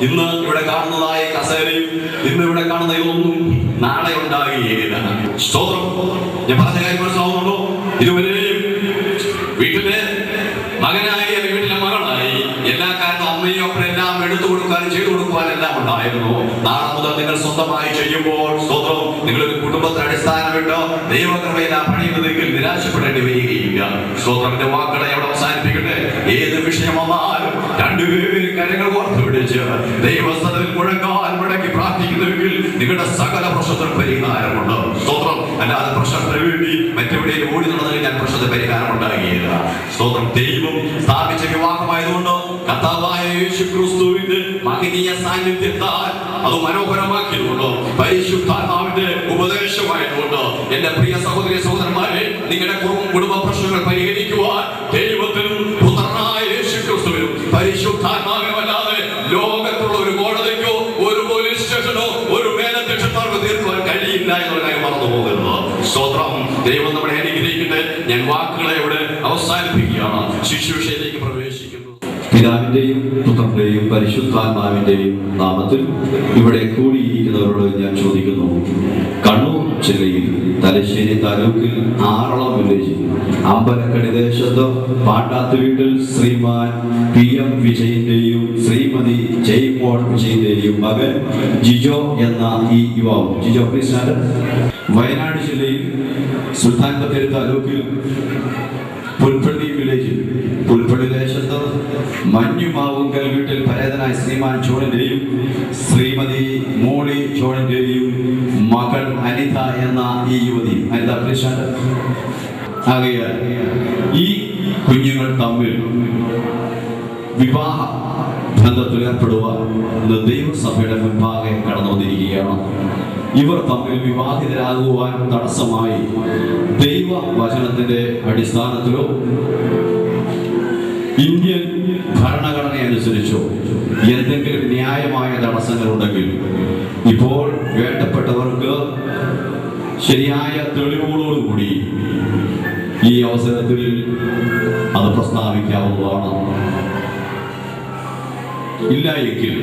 ഇന്ന് ഇവിടെ കാണുന്നതായ കസേരയും ഇന്ന് ഇവിടെ കാണുന്ന ഇതൊന്നും നാളെ ഉണ്ടാകുകയില്ല. സ്തോത്രം. ഞാൻ പറഞ്ഞ കാര്യം മനസ്സിലാവുന്നുണ്ടോ? ഇതുവരെയും വീട്ടിലെ മകനായി വീട്ടിലെ മകളായി എല്ലാ കാര്യവും അമ്മയും അപ്പനെല്ലാം എടുത്തു കൊടുക്കാനും ചെയ്തു കൊടുക്കുവാനും എല്ലാം ഉണ്ടായിരുന്നു. നാളെ മുതൽ നിങ്ങൾ സ്വന്തമായി ചെയ്യുമ്പോൾ സ്തോത്രം, നിങ്ങളൊരു കുടുംബത്തിന് അടിസ്ഥാനമിട്ട് ദൈവകൃപയിലാ പണിയുന്നതെങ്കിൽ നിരാശപ്പെടേണ്ടി വരികയില്ല. സ്തോത്രത്തിന്റെ വാക്കുകളെ അവിടെ അവസാനിപ്പിക്കട്ടെ. ഏത് വിഷയം വന്നാലും രണ്ടുപേരും കരങ്ങൾ ഓർത്ത് പിടിച്ച് ദൈവസ്ഥലത്തിൽ മുഴങ്ങാൻ മുടക്കി പ്രാർത്ഥിക്കുന്നുവെങ്കിൽ നിങ്ങളുടെ സകല പ്രശ്നത്തിന് പരിഹാരമുണ്ട്. സ്തോത്രം. അല്ലാതെ പ്രശ്നത്തിന് വേണ്ടി മറ്റെവിടെയും ഓടി നടന്നു കഴിഞ്ഞാൽ പ്രശ്നത്തിന് പരിഹാരം ഉണ്ടാകുകയില്ല. സ്തോത്രം. ദൈവം സ്ഥാപിച്ച വിവാഹമായതുകൊണ്ട് കർത്താവായ യേശുക്രിസ്തുവിന്റെ മഹനീയ സാന്നിധ്യത്താൽ അത് മനോഹരമാക്കിയതുകൊണ്ട് പരിശുദ്ധാത്മാവിന്റെ ഉപദേശമായതുകൊണ്ട് എന്റെ പ്രിയ സഹോദരി സഹോദരന്മാരെ, നിങ്ങളുടെ കുടുംബ പ്രശ്നങ്ങൾ പരിഹരിക്കുവാൻ ദൈവത്തിനും പുത്രനായ യേശുക്രിസ്തുവിനും പരിശുദ്ധാത്മാവിനുമല്ലാതെ ലോകത്തുള്ള ഒരു കോടതിക്കോ ഒരു പോലീസ് സ്റ്റേഷനോ ഒരു മേലധ്യക്ഷന്മാർക്ക് തീർക്കുവാൻ കഴിയില്ല എന്നുള്ള കാര്യം മറന്നു പോകരുത്. സ്തോത്രം. ദൈവം നമ്മളെ അനുഗ്രഹിക്കട്ടെ. ഞാൻ വാക്കുകളെ ഇവിടെ അവസാനിപ്പിക്കുകയാണ്. ശുശ്രൂഷയിലേക്ക് പ്രവേശിക്കുന്നു. പിതാവിന്റെയും പുത്രന്റെയും പരിശുദ്ധാത്മാവിന്റെയും നാമത്തിൽ ഇവിടെ കൂടിയിരിക്കുന്നവരോട് ഞാൻ ചോദിക്കുന്നു. കണ്ണൂർ ജില്ലയിൽ തലശ്ശേരി താലൂക്കിൽ ആറളം വില്ലേജിൽ അമ്പലക്കടി ദേശത്ത് പാട്ടാത്ത് വീട്ടിൽ ശ്രീമാൻ PM വിജയന്റെയും ശ്രീമതി ജയ്മോൾ വിജയന്റെയും മകൻ ജിജോ എന്ന ഈ യുവാവ്, ജിജോ പ്ലീസ്. വയനാട് ജില്ലയിൽ സുൽത്താൻ ബത്തേരി താലൂക്കിൽ പുൽപ്പള്ളി വില്ലേജിൽ പുൽപ്പള്ളി ദേശത്ത് മഞ്ഞുമാവുങ്കൽ വീട്ടിൽ പരേതനായ ശ്രീമാൻ ജോണിന്റെയും ശ്രീമതി മോളി ജോണിന്റെയും മകൾ അനിത എന്ന ഈ യുവതി, അനിത പ്രശാന്ത്. ആകയാൽ ഈ കുഞ്ഞുങ്ങൾ തമ്മിൽ വിവാഹ ബന്ധത്തിൽ ഏർപ്പെടുവാൻ ദൈവസഭയുടെ മുൻപാകെ കടന്നു വന്നിരിക്കുകയാണ്. ഇവർ തമ്മിൽ വിവാഹിതരാകുവാൻ തടസ്സമായി ദൈവവചനത്തിന്റെ അടിസ്ഥാനത്തിലോ ഇന്ത്യൻ ഭരണഘടന അനുസരിച്ചോ എന്തെങ്കിലും ന്യായമായ തടസ്സങ്ങളുണ്ടെങ്കിൽ ഇപ്പോൾ വേണ്ടപ്പെട്ടവർക്ക് ശരിയായ തെളിവുകളോടുകൂടി ഈ അവസരത്തിൽ അത് പ്രസ്താവിക്കാവുന്നതാണ്. ഇല്ല എങ്കിൽ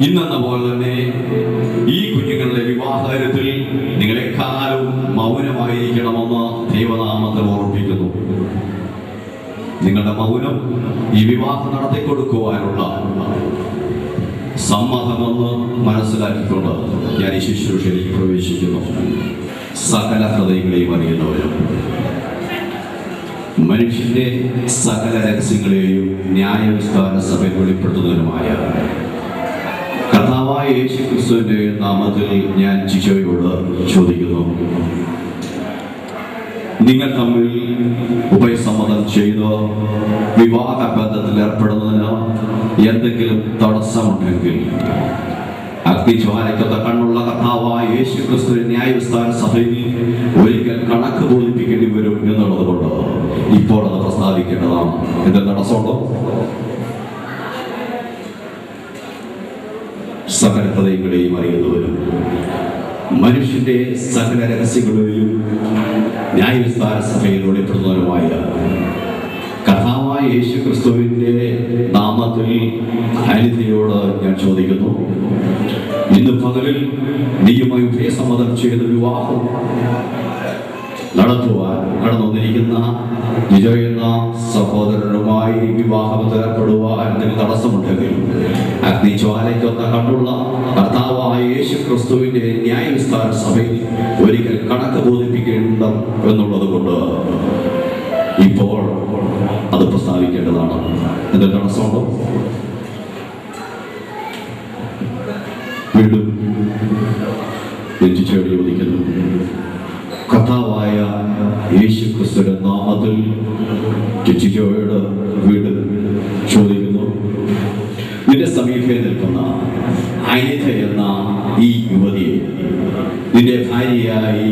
ഇന്നെന്ന പോലെ തന്നെ ഈ കുഞ്ഞുങ്ങളുടെ വിവാഹത്തിൽ നിങ്ങളെക്കാലവും മൗനമായിരിക്കണമെന്ന് ദൈവനാമത്തിൽ ഓർമ്മിപ്പിക്കുന്നു. നിങ്ങളുടെ മൗനം ഈ വിവാഹം നടത്തിക്കൊടുക്കുവാനുള്ള സമ്മതമെന്ന് മനസ്സിലാക്കിക്കൊണ്ട് ഞാൻ ഈ ശുശ്രൂഷയിലേക്ക് പ്രവേശിക്കുന്നു. സകല ഹൃദയങ്ങളെയും അറിയുന്നവരും മനുഷ്യന്റെ സകല രഹസ്യങ്ങളെയും ന്യായവിസ്താര സഭയിൽ വെളിപ്പെടുത്തുന്നതിനുമായ കർത്താവായ യേശുക്രിസ്തുവിന്റെ നാമത്തിൽ ഞാൻ ജിജോയോട് ചോദിക്കുന്നു. നിങ്ങൾ തമ്മിൽ ഉഭയസമ്മതം ചെയ്ത് വിവാഹ ബന്ധത്തിൽ ഏർപ്പെടുന്നതിന് എന്തെങ്കിലും തടസ്സമുണ്ടെങ്കിൽ അഗ്നിജ്വാലയ്ക്കൊത്ത കണ്ണുള്ള കർത്താവായ യേശുക്രിസ്തുവിന്റെ ന്യായവിസ്താര സഭയിൽ ഒരിക്കൽ കണക്ക് ബോധിപ്പിക്കേണ്ടി വരും എന്നുള്ളത് കൊണ്ട് ഇപ്പോൾ അത് പ്രസ്താവിക്കേണ്ടതാണ്. എന്ത് തടസ്സമുണ്ടോ? സകല ഹൃദയങ്ങളെയും അറിയുന്നവരും മനുഷ്യന്റെ സകല രഹസ്യങ്ങളെയും ന്യായവിസ്താര സഭയിൽ വെളിപ്പെടുന്നവരുമായ കർത്താവായ യേശുക്രിസ്തുവിന്റെ നാമത്തിൽ അനിതയോട് ഞാൻ ചോദിക്കുന്നു. ഇന്ന് പകലിൽ നീയുമായി ഉഭയസമ്മതം ചെയ്ത വിവാഹം നടത്തുവാൻ കടന്നു വന്നിരിക്കുന്ന ജിജോ എന്ന സഹോദരനുമായി വിവാഹത്തിൽ ഏർപ്പെടുവാൻ എന്തെങ്കിലും തടസ്സമുണ്ടെങ്കിൽ അഗ്നിജ്വാലയ്ക്കൊത്ത കണ്ടുള്ള കർത്താവായ യേശുക്രിസ്തുവിന്റെ ന്യായവിസ്താര സഭയിൽ ഒരിക്കൽ കണക്ക് ബോധിപ്പിക്കേണ്ട എന്നുള്ളത് കൊണ്ട് ഇപ്പോൾ അത് പ്രസ്താവിക്കേണ്ടതാണ്. എന്തൊരു തടസ്സമുണ്ടോ? വീണ്ടും ചോദിക്കുന്നു. കർത്താവായ യേശുക്രിസ്തുവിന്റെ നാമത്തിൽ ജിജോയോട് വീണ്ടും ചോദിക്കുന്നു. നിന്റെ സമീപേ നിൽക്കുന്ന അനിത എന്ന ഈ യുവതിയെ നിന്റെ ഭാര്യയായി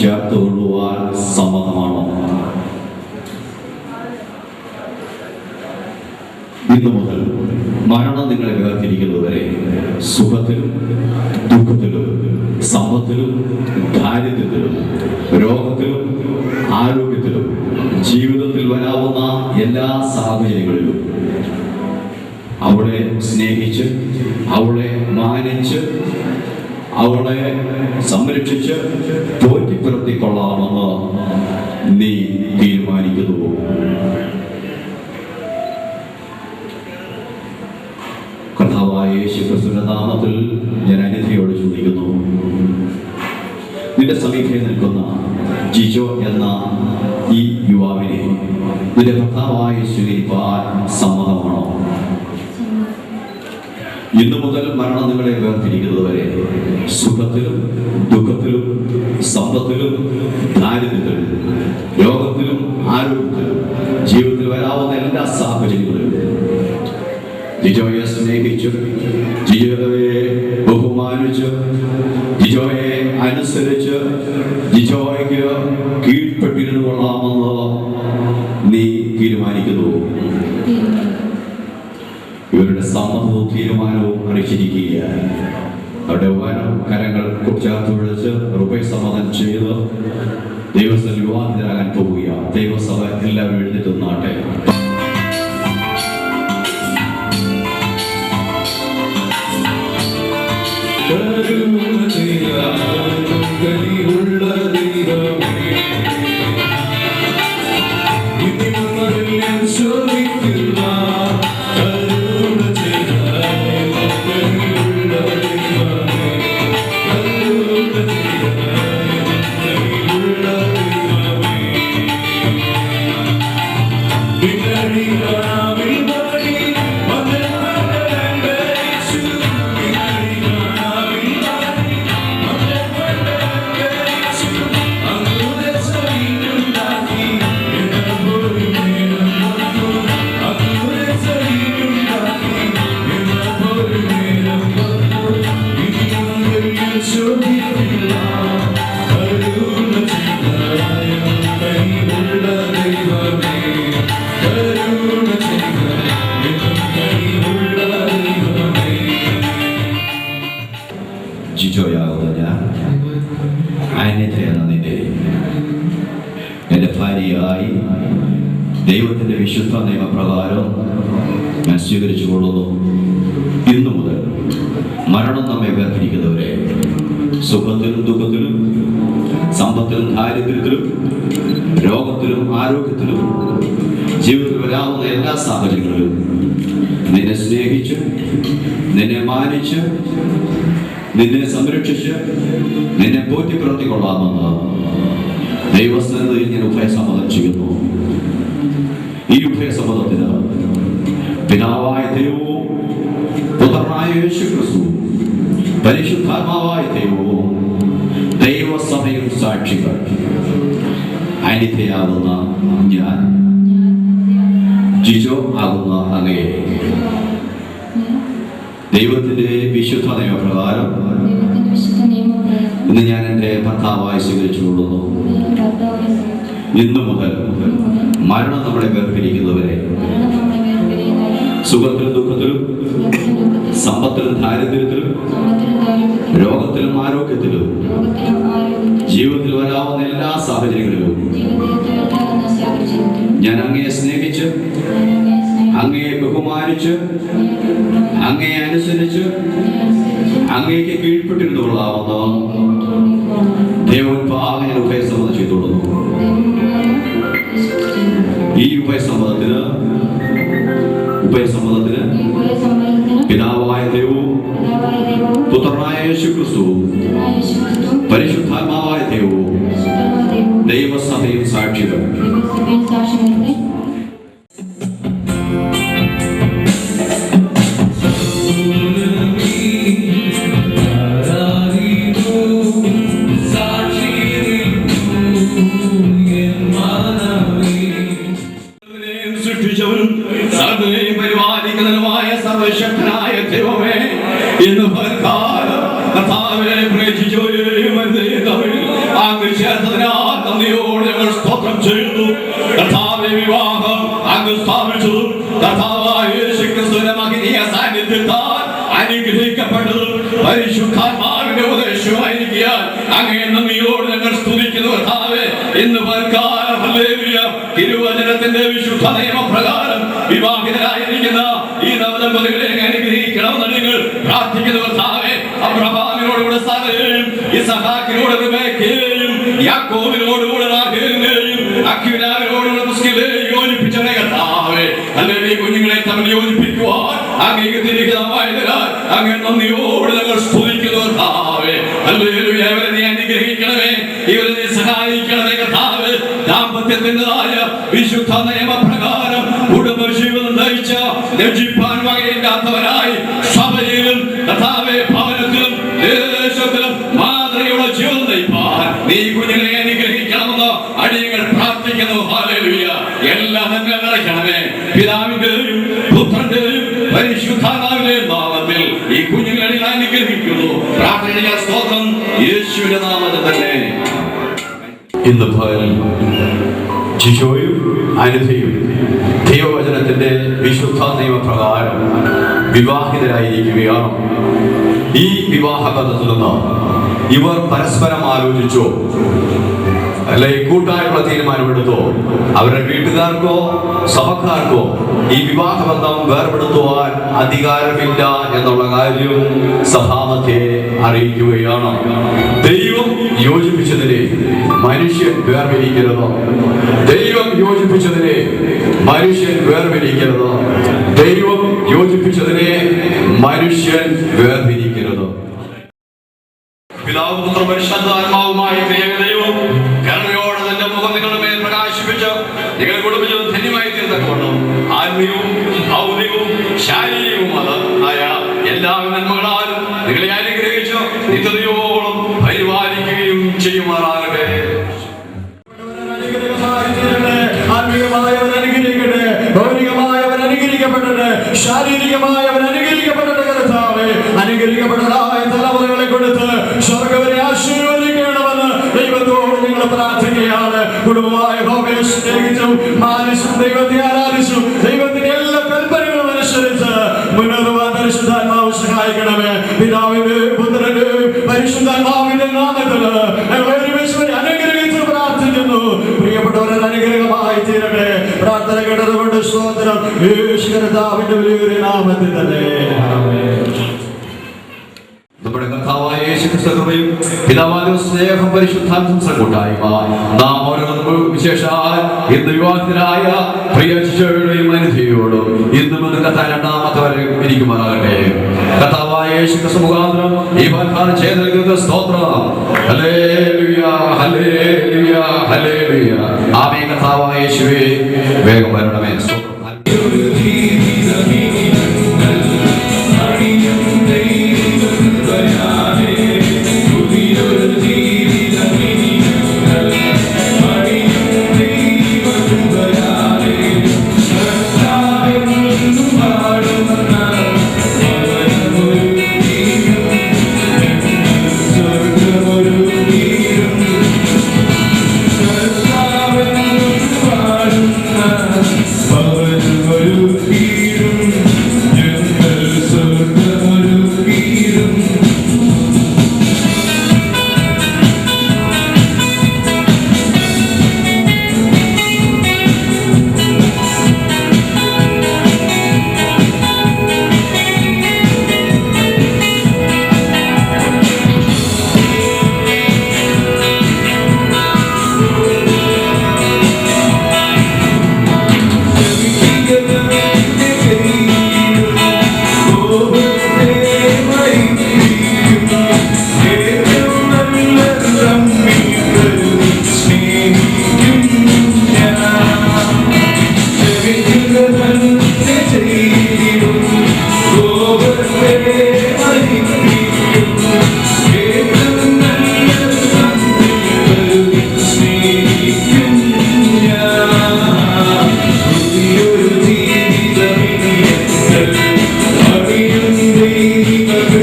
ചേർത്തുകൊള്ളുവാൻ സമ്മതമാണോ? ഇന്നു മുതൽ മരണം നിങ്ങളെ വേർതിരിക്കുന്നതുവരെ സുഖത്തിലും ദുഃഖത്തിലും സമ്പത്തിലും ദാരിദ്ര്യത്തിലും രോഗത്തിലും ആരോഗ്യത്തിലും ജീവിതത്തിൽ വരാവുന്ന എല്ലാ സാഹചര്യങ്ങളിലും അവളെ സ്നേഹിച്ച് അവളെ മാനിച്ച് അവളെ സംരക്ഷിച്ച് പോറ്റിപ്പുലർത്തിക്കൊള്ളാമെന്ന് നീ തീരുമാനിക്കുന്നു. കർത്താവായ യേശുക്രിസ്തുവിന്റെ നാമത്തിൽ ഞാൻ അനിതയോട് ചോദിക്കുന്നു, നിന്റെ സമീപം നിൽക്കുന്ന ജിജോ എന്ന ഈ യുവാവിനെ നിന്റെ ഭർത്താവായ സ്വീകരിപ്പാൻ സമ്മതമാണോ? ഇന്നു മുതൽ മരണം നിങ്ങളെ വേർതിരിക്കുന്നതുവരെ സുഖത്തിലും ദുഃഖത്തിലും സമ്പത്തിലും ദാരിദ്ര്യത്തിലും രോഗത്തിലും ആരോഗ്യത്തിലും ജീവിതത്തിൽ വരാവുന്ന എല്ലാ സാഹചര്യങ്ങളിലും ജിജോയെ സ്നേഹിച്ചു, ജിജോയെ ബഹുമാനിച്ചു, ജിജോയെ അനുസരിച്ച് ജിജോയ്ക്ക് കീഴ്പ്പെട്ടിരുന്നു കൊള്ളാമെന്ന് നീ തീരുമാനിക്കുന്നു. ഇവരുടെ സമ്മതവും തീരുമാനവും അറിയിച്ചിരിക്കുകയാണ്. അവരുടെ കരങ്ങൾ ചേർത്ത് വിളിച്ച് റുപൈ സമ്മതം ചെയ്ത് ദൈവസഭ വിവാഹിതരാകാൻ പോവുകയാണ്. ദൈവസഭ എല്ലാവരും എഴുന്നേറ്റ് നിന്നാട്ടെ. ജിജോയാകുന്ന ഞാൻ അനിത എന്ന നിന്നെ എൻ്റെ ഭാര്യയായി ദൈവത്തിൻ്റെ വിശുദ്ധ നിയമപ്രകാരം ഞാൻ സ്വീകരിച്ചു കൊള്ളുന്നു. ഇന്നു മുതൽ മരണം നമ്മെ വേർതിരിക്കുന്നവരെ സുഖത്തിലും ദുഃഖത്തിലും സമ്പത്തിലും ദാരിദ്ര്യത്തിലും രോഗത്തിലും ആരോഗ്യത്തിലും ജീവിതത്തിൽ വരാവുന്ന എല്ലാ സാഹചര്യങ്ങളിലും നിന്നെ സ്നേഹിച്ച് നിന്നെ മാനിച്ച് നിന്നെ സംരക്ഷിച്ച് നിന്നെ പോറ്റി പ്രവർത്തിക്കൊള്ളാമെന്ന് ദൈവസ്ഥയിൽ ഞാൻ ഉഭയസമ്മതം ചെയ്യുന്നു. ഈ ഉഭയസമ്മതത്തിന് പിതാവായ ദൈവവും പുത്രനായ യേശുക്രിസ്തുവും പരിശുദ്ധാത്മാവായ ദൈവവും ദൈവസഭയും സാക്ഷികൾ. അനിതയാകുന്ന ഞാൻ ജിജോ ആകുന്ന അങ്ങയെ ദൈവത്തിന്റെ വിശുദ്ധ നിയമപ്രകാരം ഇന്ന് ഞാൻ എൻ്റെ ഭർത്താവായി സ്വീകരിച്ചു കൊള്ളുന്നു. ഇന്നു മുതൽ മരണം നമ്മളെ വേർപിരിക്കുന്നവരെ സുഖത്തിലും ദുഃഖത്തിലും സമ്പത്തിലും ദാരിദ്ര്യത്തിലും രോഗത്തിലും ആരോഗ്യത്തിലും ജീവിതത്തിൽ വരാവുന്ന എല്ലാ സാഹചര്യങ്ങളിലും ഞാൻ അങ്ങയെ സ്നേഹിച്ച് അങ്ങയെ ബഹുമാനിച്ച് അങ്ങയെ അനുസരിച്ച് അങ്ങേക്ക് കീഴ്പ്പെട്ടിരുന്നു കൊള്ളാമെന്ന് ദൈവോത്പാദന ഉഭയസമ്മതം ചെയ്തുകൊള്ളുന്നു. ഈ ഉഭയസമ്മതത്തിന് പിതാവായ ദൈവവും പുത്രനായ യേശുക്രിസ്തുവും പരിശുദ്ധാത്മാവായ ദൈവവും ദൈവസഭയും സാക്ഷികൾ. പരിപാലിക്കുന്നതുമായ സർവശക്തനായ ദൈവമേ, ഇന്ന് അങ്ങ് ചേർത്തതിനാൽ നന്ദിയോടെ ഞങ്ങൾ സ്തോത്രം ചെയ്യുന്നു. കർത്താവേ, വിവാഹം അങ്ങ് സ്ഥാപിച്ചതും കർത്താവായ യേശുക്രിസ്തുവിന്റെ മഹനീയ സാന്നിധ്യത്താൽ അനുഗ്രഹിക്കപ്പെട്ടതും പരിശുദ്ധാത്മാവിന്റെ ഉപദേശമായിരിക്കാൻ അങ്ങേ നന്ദിയോട് ഞങ്ങൾ സ്തുതിക്കുന്നു. കർത്താവേ, ഇന്ന് തിരുവചനത്തിന്റെ വിശുദ്ധ നിയമപ്രകാരം വിവാഹിതരായിരിക്കുന്ന ഈ നവദമ്പതികളെ അനുഗ്രഹിക്കണമെന്ന് നിങ്ങൾ പ്രാർത്ഥിക്കുന്ന കർത്താവേ, അബ്രഹാമിനോടുകൂടെ സാറയെയും ഇസഹാക്കിനോട് റിബേക്കയെയും യാക്കോബിനോടുകൂടെ റാഹേലിനെയും അക്വിലാവിനോടുകൂടെ പ്രിസ്കില്ലയെയും യോജിപ്പിച്ചവനെ കർത്താവേ, അല്ലെങ്കിൽ കുഞ്ഞുങ്ങളെ തമ്മിൽ യോജിപ്പിക്കുവാൻ അങ്ങേക്ക് തിരികെയായതിനാൽ അങ്ങ് നന്ദിയോട് ഞങ്ങൾ സ്തുതിക്കുന്നു കർത്താവേ. ഹല്ലേലൂയ. ഇവരെ നീ അനുഗ്രഹിക്കണമേ, ഇവരെ നീ സഹായിക്കണമേ കർത്താവേ. ദാമ്പത്യത്തിൻ്റെതായ വിശുദ്ധ നിയമപ്രകാരം കുടുംബജീവിതം നയിച്ച രക്ഷിപ്പാൻ വകയില്ലാത്തവരായി സഭയിലും കർത്താവേ ഭവനത്തിലും ദേശത്തിലും മാതൃകയുള്ള ജീവിതം നയിപ്പാൻ നീ കുഞ്ഞുങ്ങളെ അനുഗ്രഹിക്കണമെന്ന് അടിയങ്ങൾ പ്രാർത്ഥിക്കുന്നു. ഹല്ലേലൂയ. എല്ലാ നന്മ നിറയ്ക്കണമേ. പിതാവിന്റെയും പുത്രന്റെയും പരിശുദ്ധാത്മാവിന്റെയും നാമത്തിൽ ഈ കുഞ്ഞുങ്ങളെ അനുഗ്രഹിക്കുന്നു. പ്രാർത്ഥന സ്തോത്രം യേശുവിന്റെ നാമത്തിൽ തന്നെ. ഇന്ന് ശിശോയും അനുധയും ദൈവവചനത്തിന്റെ വിശുദ്ധ നിയമപ്രകാരം വിവാഹിതരായിരിക്കുകയാണ്. ഈ വിവാഹ ബന്ധത്തിൽ നിന്ന് ഇവർ പരസ്പരം ആലോചിച്ചോ അല്ലെ കൂട്ടായുള്ള തീരുമാനമെടുത്തോ അവരുടെ വീട്ടുകാർക്കോ സഭക്കാർക്കോ ഈ വിവാഹബന്ധം വേർപെടുത്തുവാൻ അധികാരമില്ല എന്നുള്ള കാര്യം സഭാമധ്യേ അറിയിക്കുകയാണ്. ദൈവം യോജിപ്പിച്ചതിനെ മനുഷ്യൻ വേർപിരിക്കരുത്. ദൈവം യോജിപ്പിച്ചതിനെ മനുഷ്യൻ വേർപിരിക്കരുത്. ദൈവം യോജിപ്പിച്ചതിനെ മനുഷ്യൻ വേർപിരിക്കരുത്. പിതാവും പുത്രനും പരിശുദ്ധാത്മാവുമായ ദൈവം കരുണയോടെ തന്റെ മുഖം നിങ്ങളുടെ മേൽ പ്രകാശിപ്പിച്ച് നിങ്ങളുടെ കുടുംബജീവിതം ധന്യമായി തീർത്തക്കണം. ആത്മീയവും ഭൗതികവും ശാരീരികവുമായ എല്ലാ നന്മകളാലും നിങ്ങളെ അനുഗ്രഹിച്ച് നിത്യതയോളം പരിപാലിക്കുകയും ചെയ്യുമാറാകട്ടെ. ആത്മീയമായവൻ അനുഗ്രഹിക്കട്ടെ, ഭൗതികമായവൻ അനുഗ്രഹിക്കപ്പെടട്ടെ, ശാരീരികമായവൻ അനുഗ്രഹിക്കപ്പെടട്ടെ. കർത്താവേ, അനുഗ്രഹിക്കപ്പെട്ടതായ തലമുറകളെ കൊടുത്ത് സ്വർഗ്ഗവരെ ആശീർവദിക്കണമെന്ന് ദൈവത്തോട് ഞങ്ങൾ പ്രാർത്ഥിക്കുകയാണ്. കുടുംബമായ ഭവനെ സ്നേഹിച്ചും മാനിച്ചും ദൈവത്തെ ആരാധിച്ചും ദൈവത്തിന്റെ എല്ലാ കൽപ്പനകളും അനുസരിച്ച് മുന്നോട്ട് പോകാൻ പരിശുദ്ധാത്മാവ് സഹായിക്കണമേ. പിതാവിന്റെ പുത്രന്റെ പരിശുദ്ധാത്മാവിന്റെ നാമത്തിൽ ഞങ്ങൾ ഒരുമിച്ച് അനുഗ്രഹിച്ച് പ്രാർത്ഥിക്കുന്നു. പ്രിയപ്പെട്ടവരെ അനുഗ്രഹമായി തീരട്ടെ. പ്രാർത്ഥന കേട്ടതുകൊണ്ട് സ്തോത്രം. യേശു കർത്താവിന്റെ വലിയൊരു നാമത്തിൽ തന്നെ. നമ്മുടെ കർത്താവായ യേശുക്രിസ്തു കൃപയും പിതാവായ സ്നേഹം പരിശുദ്ധാത്മ കൂട്ടായ്മ നാം ഓരോന്നും വിശേഷാൽ ഇന്ന് വിവാഹിതരായ പ്രിയ ശിശുക്കളുടെയും അനുഭവിയോടും ഇന്നും കത്താൻ രണ്ടാമത്തെ വരെ ഇരിക്കുമാറാകട്ടെ. കർത്താവായ യേശുക്രിസ്തു മുഖാന്തരം ഈ വാഗ്ദാനം ചെയ്ത സ്തോത്രം. ഹല്ലേലൂയ, ഹല്ലേലൂയ, ഹല്ലേലൂയ. ആമേൻ. കർത്താവായ യേശുവേ, വേഗം വരണമേ.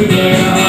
Yeah.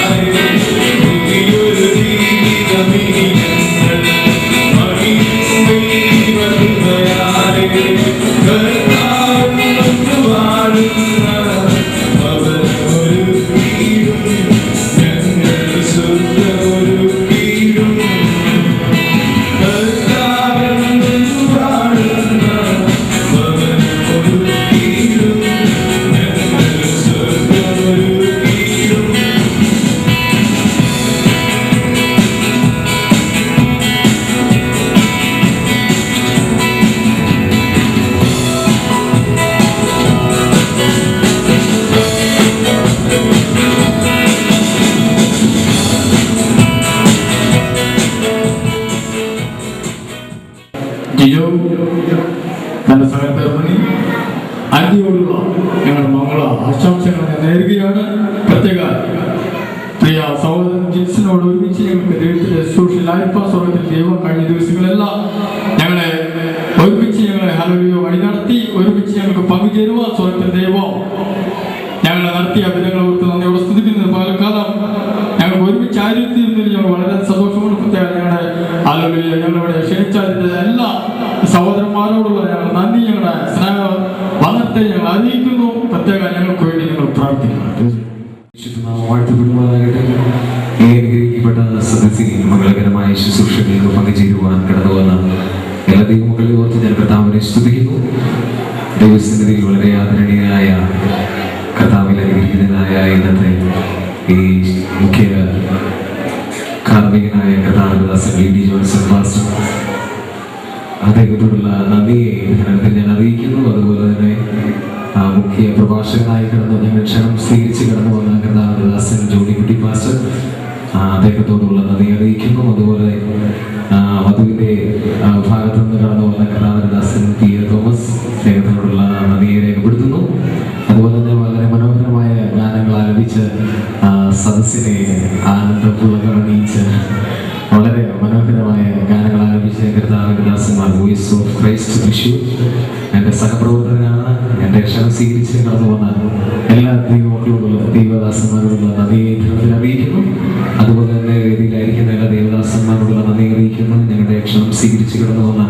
ഞങ്ങളുടെ മംഗള ആശംസകൾ ഞാൻ നേരുകയാണ്. പ്രത്യേക പ്രിയ സഹോദരൻ ജിൻസിനോട് ഒരുമിച്ച് ഞങ്ങൾക്ക് ദൈവത്തിന്റെ ശുശ്രൂഷയിലായിരിക്കാം. സ്വർഗത്തിൽ ദൈവം കഴിഞ്ഞ ദിവസങ്ങളെല്ലാം ഞങ്ങളെ ഒരുമിച്ച് ഹല്ലേലൂയ വഴി നടത്തി ഒരുമിച്ച് ഞങ്ങൾക്ക് പങ്കുചേരുവാൻ സ്വർഗത്തിൽ ദൈവം ഞങ്ങളെ നടത്തിയ വിധങ്ങളെ ഓർത്ത് നന്ദിയോടെ സ്തുതിക്കുന്നത്. പകൽക്കാലം ഞങ്ങൾക്ക് ഒരുമിച്ച് ആയിരുന്നതിൽ ഞങ്ങൾ വളരെ സന്തോഷമുണ്ട്. പ്രത്യേകം ഞങ്ങളുടെ ഹല്ലേലൂയ ഞങ്ങളിവിടെ ക്ഷണിച്ചതിന്റെ എല്ലാ സഹോദരന്മാരോടുള്ള ഞങ്ങൾ നന്ദി, ഞങ്ങളുടെ സ്നേഹം വന്നത്തെ ഞങ്ങൾ അറിയിക്കുന്നു. പ്രത്യേകം ഞങ്ങൾക്ക് വേണ്ടി ഞങ്ങൾ പ്രാർത്ഥിക്കുന്നു. അനുഗ്രഹിക്കപ്പെട്ട സദസ്സിൽ മംഗളകരമായ ശുശ്രൂഷകൾക്ക് പങ്കുചേരുവാൻ കടന്നു വന്ന എല്ലാ ദൈവമക്കളെ ഓർത്ത് ഞാൻ കർത്താവിനെ സ്തുതിക്കുന്നു. ദൈവസന്നിധിയിൽ വളരെ ആദരണീയനായ കർത്താവിൽ അനുഗ്രഹീതനായ ഇന്നത്തെ ഈ മുഖ്യ കാർമ്മികനായ കർത്താവിദാസൻ ടി ജോൺസൺ മാസ്റ്റർ, അദ്ദേഹത്തോടുള്ള നന്ദിയെ ഞാൻ അറിയിക്കുന്നു. അതുപോലെ തന്നെ മുഖ്യ പ്രഭാഷകനായി കടന്നു ഞങ്ങൾ ക്ഷണം സ്വീകരിച്ച് കടന്നു വന്ന കർത്താവിദാസൻ ജോണിക്കുട്ടി മാസ്റ്റർ, അദ്ദേഹത്തോടുള്ള നന്ദി അറിയിക്കുന്നു. അതുപോലെ വധുവിന്റെ ഭാഗത്തു നിന്ന് കടന്നു വന്ന കർത്താവിദാസൻ പി എ തോമസ്, അദ്ദേഹത്തിനോടുള്ള നന്ദിയെ രേഖപ്പെടുത്തുന്നു. അതുപോലെ തന്നെ വളരെ മനോഹരമായ ഗാനങ്ങൾ ആലപിച്ച് സദസ്സിനെ ആനന്ദപ്പുളകളണിയിച്ച് വളരെ മനോഹരമായ ഗാനങ്ങൾ ആലപിച്ച കർത്താവിദാസന്മാർ വോയിസ് ഓഫ് ക്രൈസ്റ്റ് തൃശ്ശൂർ എൻ്റെ സഹപ്രവർത്തകനാണ്. എൻ്റെ ക്ഷണം സ്വീകരിച്ച് കടന്നു വന്ന എല്ലാ ദൈവമക്കളോടുള്ള ദൈവദാസന്മാരോടുള്ള നന്ദിയെ അറിയിക്കുന്നു. അതുപോലെ തന്നെ വേദിയിലായിരിക്കുന്ന എല്ലാ ദൈവദാസന്മാരോടുള്ള നന്ദി അറിയിക്കുന്നു. ഞങ്ങളുടെ ക്ഷണം സ്വീകരിച്ച് കടന്നു വന്ന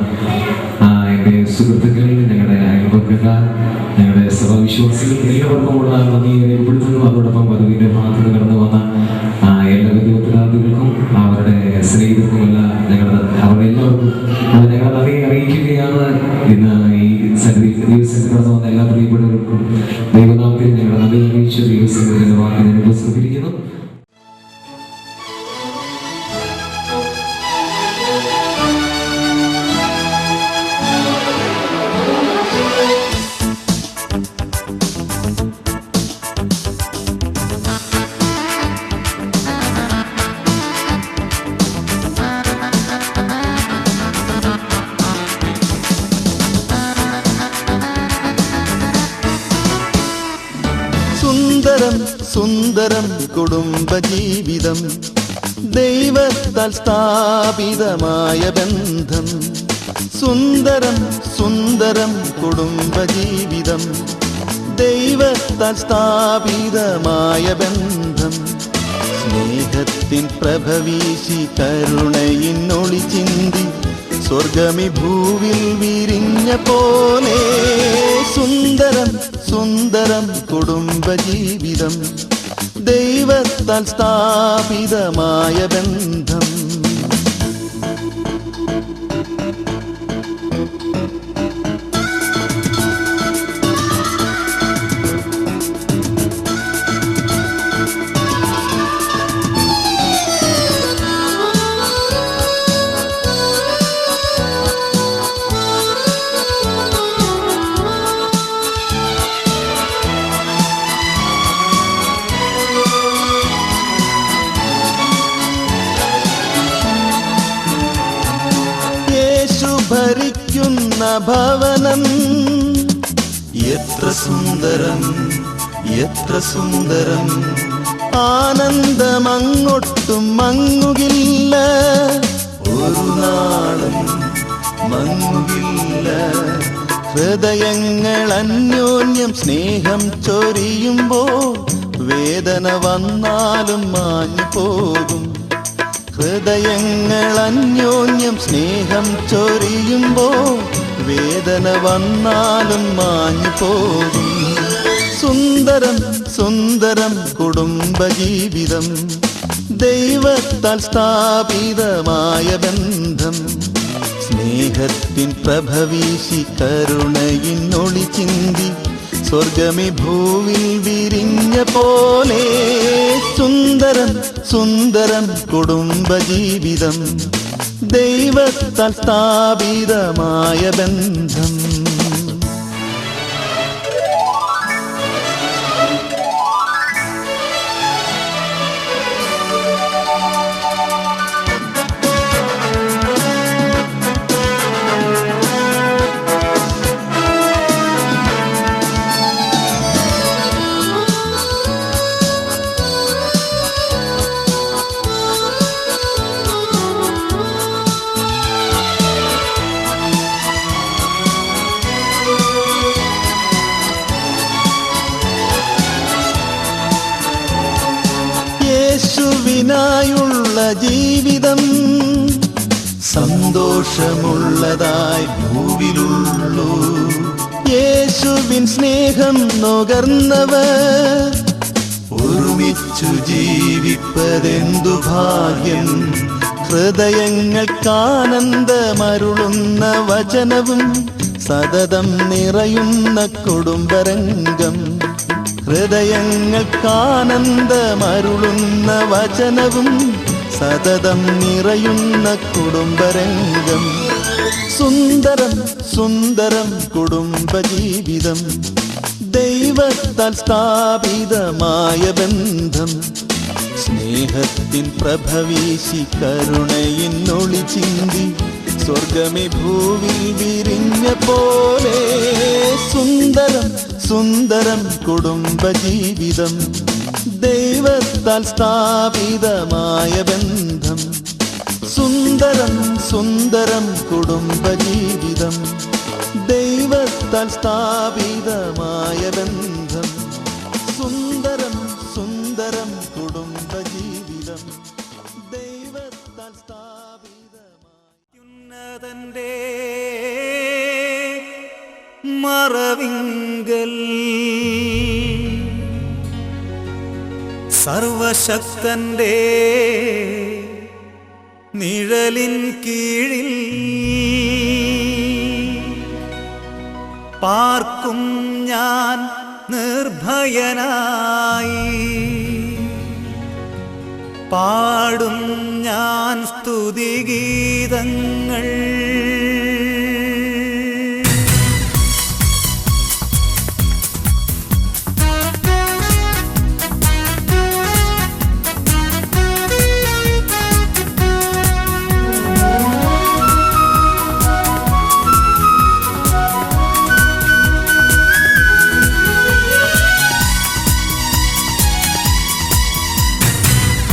എൻ്റെ സുഹൃത്തുക്കൾ, ഞങ്ങളുടെ അയൽപക്കക്കാർ, ഞങ്ങളുടെ സഭാവിശ്വാസികൾ എല്ലാവർക്കുമുള്ള നന്ദിയെ രേഖപ്പെടുത്തുന്നു. അതോടൊപ്പം വധുവിൻ്റെ ഭാഗത്ത് കടന്നു വന്ന എല്ലാ വിദ്യാർത്ഥികൾക്കും അവരുടെ സ്നേഹിതർക്കുമെല്ലാം അവരുടെ എല്ലാവർക്കും ഞങ്ങൾ നന്ദിയെ അറിയിക്കുകയാണ്. ഇന്ന് ഈ ദിവസത്തിൽ കടന്നു വന്ന എല്ലാ പ്രിയപ്പെട്ടവർക്കും ദൈവനാമത്തിൽ ഞങ്ങളുടെ നന്ദി അറിയിച്ച ദൈവസംഘത്തിന്റെ വാക്ക് ഞാൻ ഉപസ്കരിക്കുന്നു. സുന്ദരം കുടുംബജീവിതം, ദൈവത്താൽ സ്ഥാപിതമായ ബന്ധം. സുന്ദരം കുടുംബജീവിതം, ദൈവത്താൽ സ്ഥാപിതമായ ബന്ധം. സ്നേഹത്തിൻ പ്രഭവീശി കരുണയിന്നൊളി ചിന്തി സ്വർഗമി ഭൂവിൽ വിരിഞ്ഞ പോലെ. സുന്ദരം കുടുംബജീവിതം, ദൈവത്താൽ സ്ഥാപിതമായ ബന്ധം. ഭരിക്കുന്ന ഭവനം എത്ര സുന്ദരം, ആനന്ദമങ്ങൊട്ടും മങ്ങുകില്ല, ഒരു നാളും മങ്ങുകില്ല. ഹൃദയങ്ങൾ അന്യോന്യം സ്നേഹം ചൊരിയുമ്പോൾ വേദന വന്നാലും മാഞ്ഞു പോകും. ഹൃദയങ്ങൾ അന്യോന്യം സ്നേഹം ചൊരിയുമ്പോൾ വേദന വന്നാലും മാഞ്ഞു പോകും. സുന്ദരം കുടുംബജീവിതം, ദൈവത്താൽ സ്ഥാപിതമായ ബന്ധം. സ്നേഹത്തിൻ പ്രഭവീശി കരുണയിന്നൊളി ചിന്തി സ്വർഗമി ഭൂവിൽ വിരിഞ്ഞ പോലെ. സുന്ദരം കുടുംബജീവിതം, ദൈവത്താൽ സ്ഥാപിതമായ ബന്ധം. യേശുവിനായുള്ള ജീവിതം സന്തോഷമുള്ളതായി ഭൂവിലുള്ളൂ. യേശുവിൻ സ്നേഹം നുകർന്നവർ ഒരുമിച്ചു ജീവിപ്പതെന്തു ഭാഗ്യം. ഹൃദയങ്ങൾക്കാനന്ദമരുളുന്ന വചനവും സതതം നിറയുന്ന കുടുംബരംഗം. ഹൃദയങ്ങൾക്കാനന്ദമരുളുന്ന വചനവും സതതം നിറയുന്ന കുടുംബരംഗം. സുന്ദരം സുന്ദരം കുടുംബജീവിതം, ദൈവത്താൽ സ്ഥാപിതമായ ബന്ധം. സ്നേഹത്തിൻ പ്രഭവീശി കരുണയിന്നൊളി ചിന്തി സ്വർഗമേ ഭൂവിൽ വിരിഞ്ഞ പോലെ. സുന്ദരം സുന്ദരം കുടുംബജീവിതം, ദൈവത്താൽ സ്ഥാപിതമായ ബന്ധം. സുന്ദരം സുന്ദരം കുടുംബജീവിതം, ദൈവത്താൽ സ്ഥാപിതമായ ബന്ധം. സുന്ദരം സുന്ദരം കുടുംബജീവിതം, ദൈവത്താൽ സ്ഥാപിതമായ മറവിങ്കൽ സർവശക്തന്റെ നിഴലിൻ കീഴിൽ പാർക്കും ഞാൻ നിർഭയനായി. പാടും ഞാൻ സ്തുതിഗീതങ്ങൾ.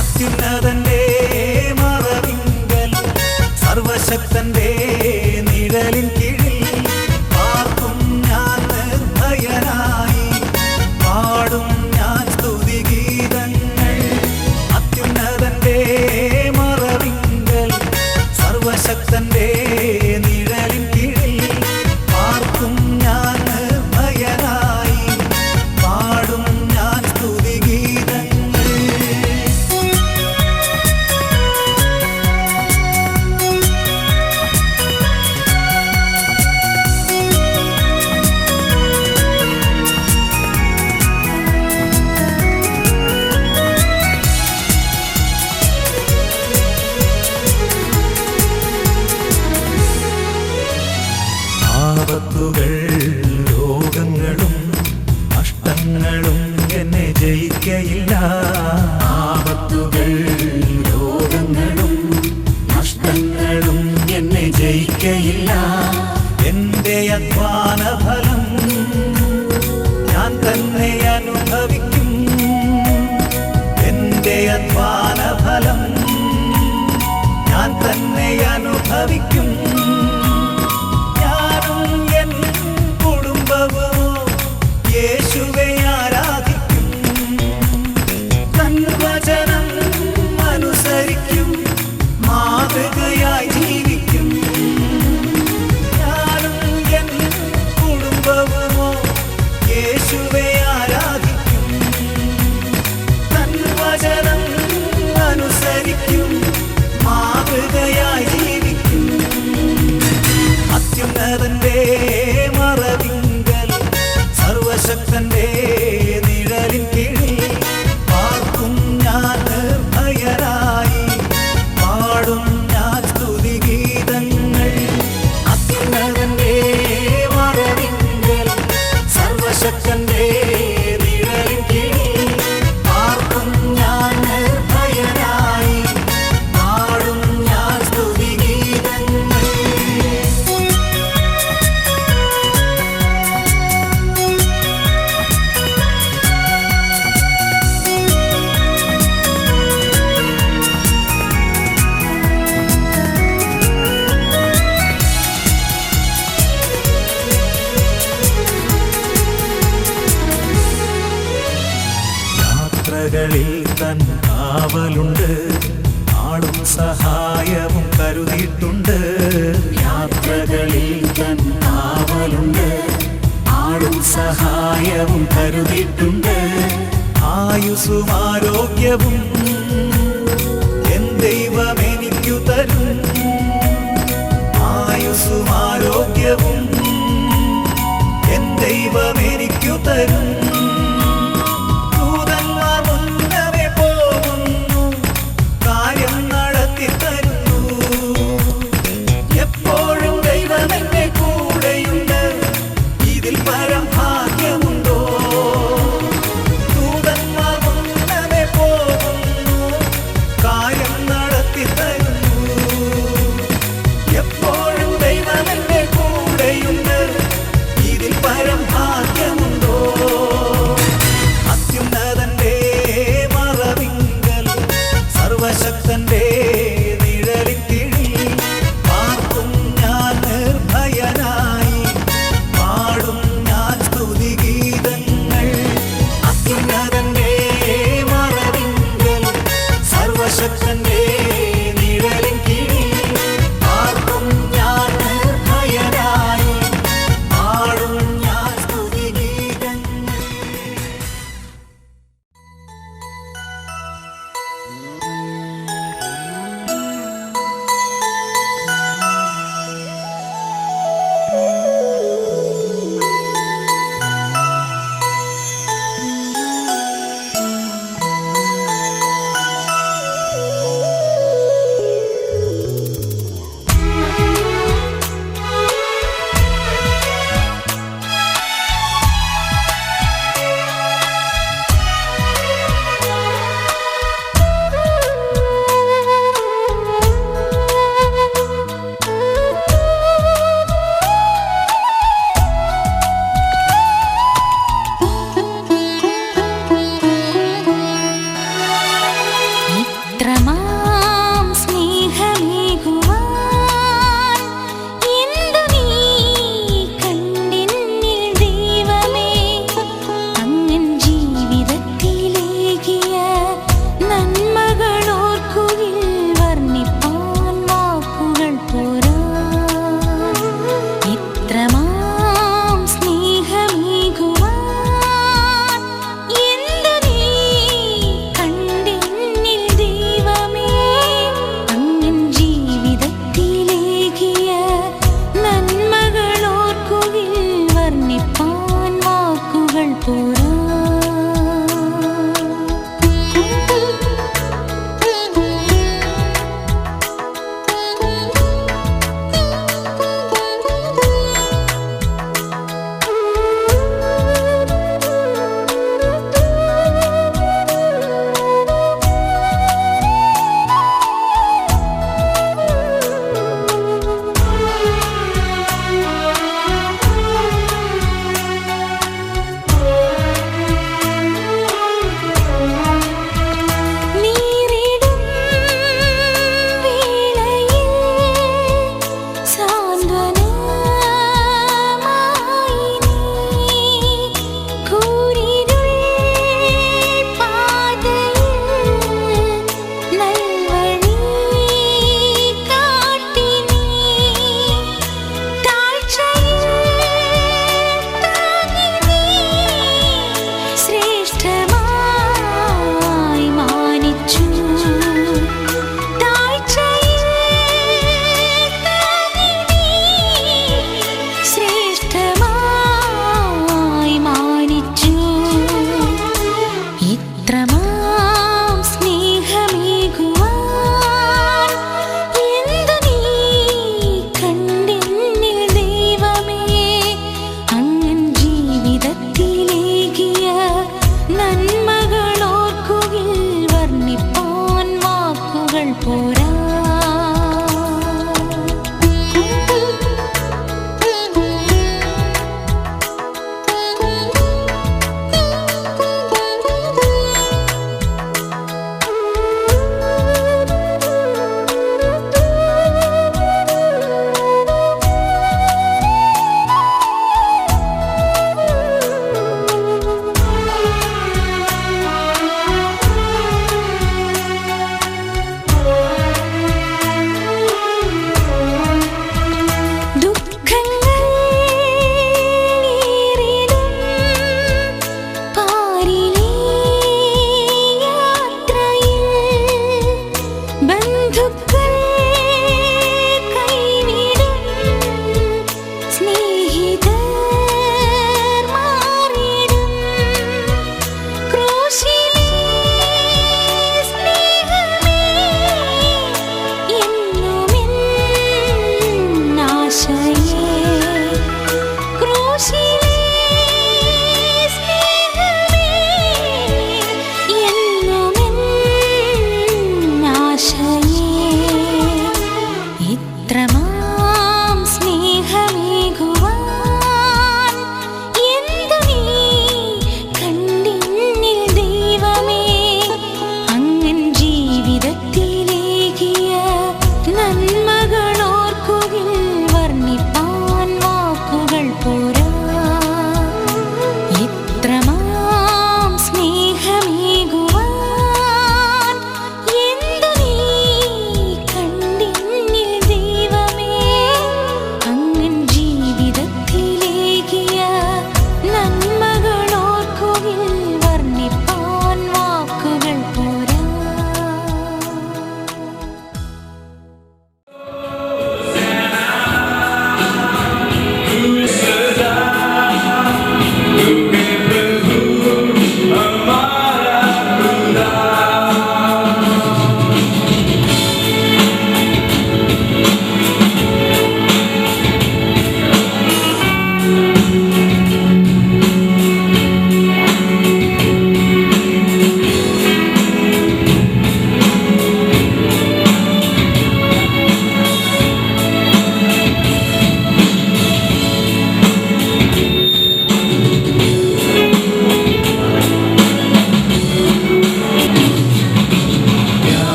അത്യുന്നതന്റെ മറവിങ്കൽ സർവശക്തന്റെ നിഴലിൻ കീഴിൽ പാർക്കും ഞാൻ നിർഭയനായി. പാടും ഞാൻ സ്തുതിഗീതങ്ങൾ. അത്യുന്നതന്റെ മറവിങ്കൽ സർവശക്തന്റെ നിഴലിൻ കീഴിൽ പാർക്കും ഞാൻ നിർഭയനായി. പാടും ഞാൻ സ്തുതിഗീതങ്ങൾ. ആപത്തുകൾ രോഗങ്ങളും നഷ്ടങ്ങളും എന്നെ ജയിക്കയില്ല. ആപത്തുകൾ രോഗങ്ങളും നഷ്ടങ്ങളും എന്നെ ജയിക്കയില്ല. എന്റെ അധ്വാന ഫലം ഞാൻ തന്നെ അനുഭവിക്കും. എന്റെ അധ്വാന ഫലം ഞാൻ തന്നെ അനുഭവിക്കും. യേശുവേ ആരാധിക്കും. തൻ വചനം അനുസരിക്കും. മാതൃകയായി ജീവിക്കും. ഞാനും എൻ കുടുംബവുമോ യേശുവേ ആരാധിക്കും. തൻ വചനം അനുസരിക്കും. മാതൃകയായി ജീവിക്കും. യാത്രകളിൽ തൻ കാവലുണ്ട്, ആളും സഹായവും കരുതിയിട്ടുണ്ട്. യാത്രകളിൽ തൻ കാവലുണ്ട്, ആളും സഹായവും കരുതിയിട്ടുണ്ട്. ആയുസ്സും ആരോഗ്യവും എൻ ദൈവം എനിക്കു തരും. ആയുസ്സും ആരോഗ്യവും എൻ ദൈവം എനിക്കു തരും.